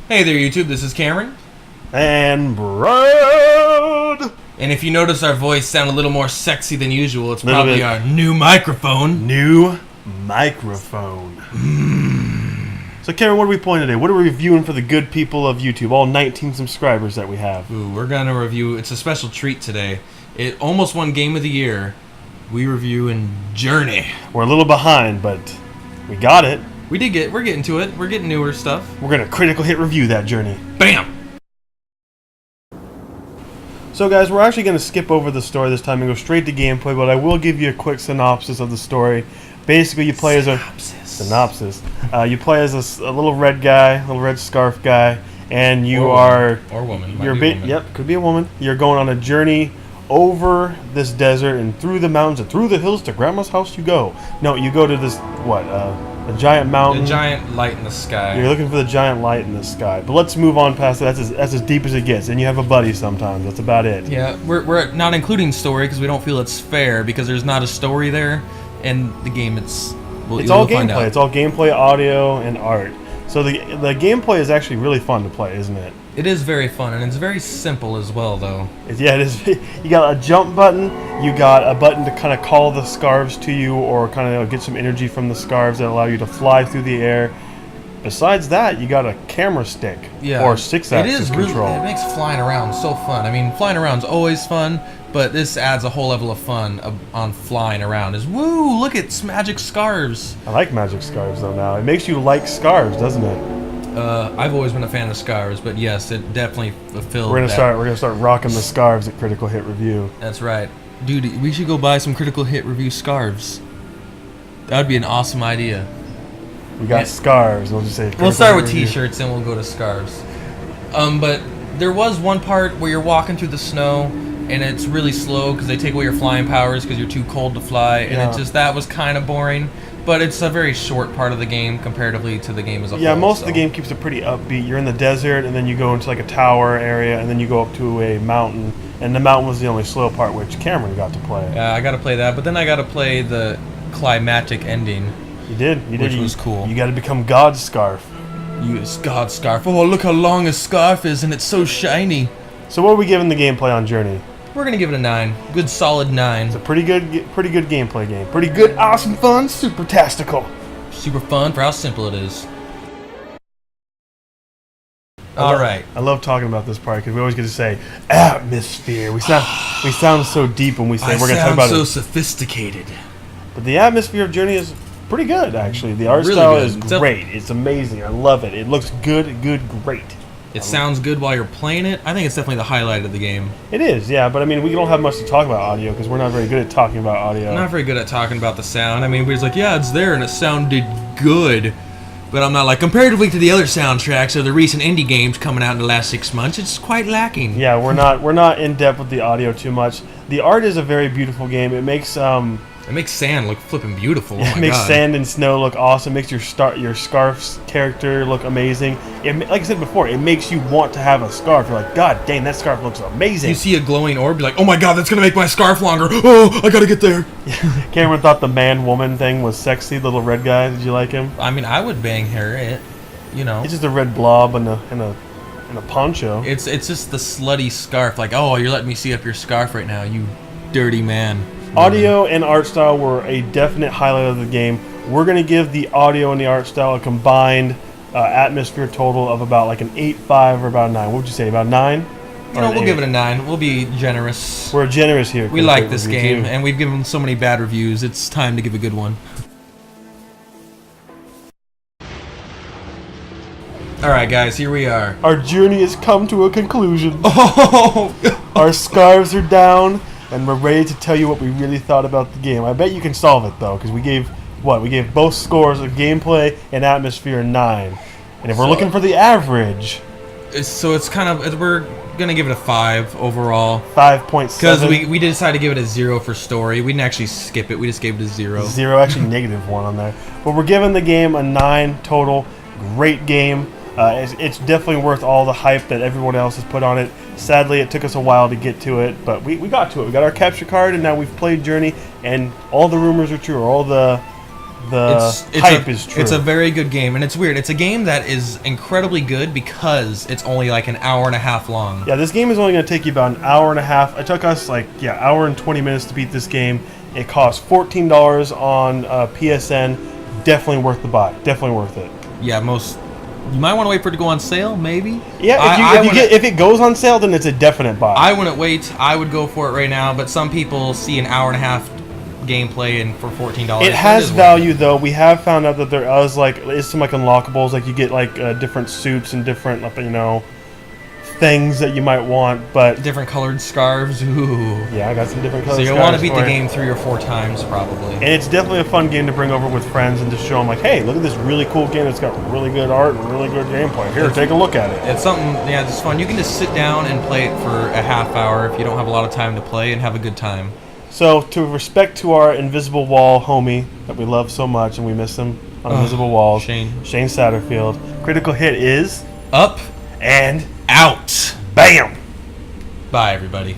Hey there, YouTube. This is Cameron. And Brad! And if you notice our voice sound a little more sexy than usual, it's probably our new microphone. New microphone. So, Cameron, what are we playing today? What are we reviewing for the good people of YouTube, all 19 subscribers that we have? Ooh, we're going to review... It's a special treat today. It almost won Game of the Year. We review in Journey. We're a little behind, but we got it. We're getting to it. We're getting newer stuff. We're going to critical hit review that Journey. Bam! So, guys, we're actually going to skip over the story this time and go straight to gameplay, but I will give you a quick synopsis of the story. Basically, you play as a... Synopsis. You play as a little red guy, little red scarf guy, and you Or woman. Yep, could be a woman. You're going on a journey over this desert and through the mountains and through the hills to Grandma's house you go. No, you go to this, a giant mountain. A giant light in the sky. You're looking for the giant light in the sky. But let's move on past that. That's as deep as it gets. And you have a buddy sometimes. That's about it. Yeah, we're not including story because we don't feel it's fair because there's not a story there. And the game, it's all gameplay. It's all gameplay, audio, and art. So the gameplay is actually really fun to play, isn't it? It is very fun, and it's very simple as well, though. Yeah, it is. You got a jump button. You got a button to kind of call the scarves to you, or kind of get some energy from the scarves that allow you to fly through the air. Besides that, you got a camera stick, or 6-axis control. It makes flying around so fun. I mean, flying around is always fun, but this adds a whole level of fun on flying around. Woo! Look at magic scarves. I like magic scarves though. Now it makes you like scarves, doesn't it? I've always been a fan of scarves, but yes, it definitely fulfilled. We're gonna start rocking the scarves at Critical Hit Review. That's right, dude. We should go buy some Critical Hit Review scarves. That would be an awesome idea. We got scarves. We'll just say. We'll start with T-shirts, and we'll go to scarves. But there was one part where you're walking through the snow, and it's really slow because they take away your flying powers because you're too cold to fly, and that was kind of boring. But it's a very short part of the game comparatively to the game as a whole. Yeah, most of the game keeps it pretty upbeat. You're in the desert, and then you go into like a tower area, and then you go up to a mountain. And the mountain was the only slow part, which Cameron got to play. Yeah, I got to play that, but then I got to play the climactic ending. You did. Which was cool. You got to become God's Scarf. Use God's Scarf. Oh, look how long his scarf is, and it's so shiny. So what are we giving the gameplay on Journey? We're gonna give it a 9. Good, solid 9. It's a pretty good gameplay game. Pretty good, awesome, fun, super tastical. Super fun for how simple it is. All right. I love talking about this part because we always get to say atmosphere. We sound so deep when we say we're gonna talk about it. So sophisticated. But the atmosphere of Journey is pretty good, actually. The art style is great. It's amazing. I love it. It looks good, great. It sounds good while you're playing it. I think it's definitely the highlight of the game. It is, yeah. But I mean, we don't have much to talk about audio because we're not very good at talking about audio. I'm not very good at talking about the sound. I mean, we're just like, yeah, it's there and it sounded good. But I'm not like, comparatively to the other soundtracks of the recent indie games coming out in the last 6 months, it's quite lacking. Yeah, we're not in depth with the audio too much. The art is a very beautiful game. It makes sand look flipping beautiful. It makes sand and snow look awesome. It makes your scarf's character look amazing. Like I said before, it makes you want to have a scarf. You're like, God dang, that scarf looks amazing. You see a glowing orb, you're like, oh my God, that's gonna make my scarf longer. Oh, I gotta get there. Cameron thought the man-woman thing was sexy. The little red guy. Did you like him? I mean, I would bang her. It's just a red blob and a poncho. It's just the slutty scarf. Like, oh, you're letting me see up your scarf right now, you dirty man. Audio and art style were a definite highlight of the game. We're going to give the audio and the art style a combined atmosphere total of about like an 8.5 or about a 9. What would you say, about 9? We'll give it a 9. We'll be generous. We're generous here. We like this game, and we've given so many bad reviews. It's time to give a good one. Alright guys, here we are. Our journey has come to a conclusion. Oh! Our scarves are down. And we're ready to tell you what we really thought about the game. I bet you can solve it, though, because we gave both scores of gameplay and atmosphere 9. And if we're looking for the average... So it's kind of... We're going to give it a 5 overall. 5.7. Because we decided to give it a 0 for story. We didn't actually skip it. We just gave it a 0. 0, actually -1 on there. But we're giving the game a 9 total. Great game. It's definitely worth all the hype that everyone else has put on it. Sadly, it took us a while to get to it, but we got to it. We got our capture card, and now we've played Journey, and all the rumors are true, or all the the hype is true. It's a very good game, and it's weird. It's a game that is incredibly good because it's only like an hour and a half long. Yeah, this game is only going to take you about an hour and a half. It took us hour and 20 minutes to beat this game. It costs $14 on PSN. Definitely worth the buy. Definitely worth it. Yeah, you might want to wait for it to go on sale, maybe. Yeah, if it goes on sale, then it's a definite buy. I wouldn't wait. I would go for it right now. But some people see an hour and a half gameplay and for $14. It has value though. We have found out that there is some unlockables. Like you get different suits and different things that you might want, but different colored scarves. Ooh. Yeah, I got some different colors. So you'll want to beat the game 3 or 4 times probably. And it's definitely a fun game to bring over with friends and just show them hey, look at this really cool game that's got really good art and really good gameplay. Here, take a look at it. It's something, it's fun. You can just sit down and play it for a half hour if you don't have a lot of time to play and have a good time. So, to respect to our Invisible Wall homie that we love so much and we miss him on Invisible Walls, Shane Satterfield, critical hit is up and out. Bam! Bye, everybody.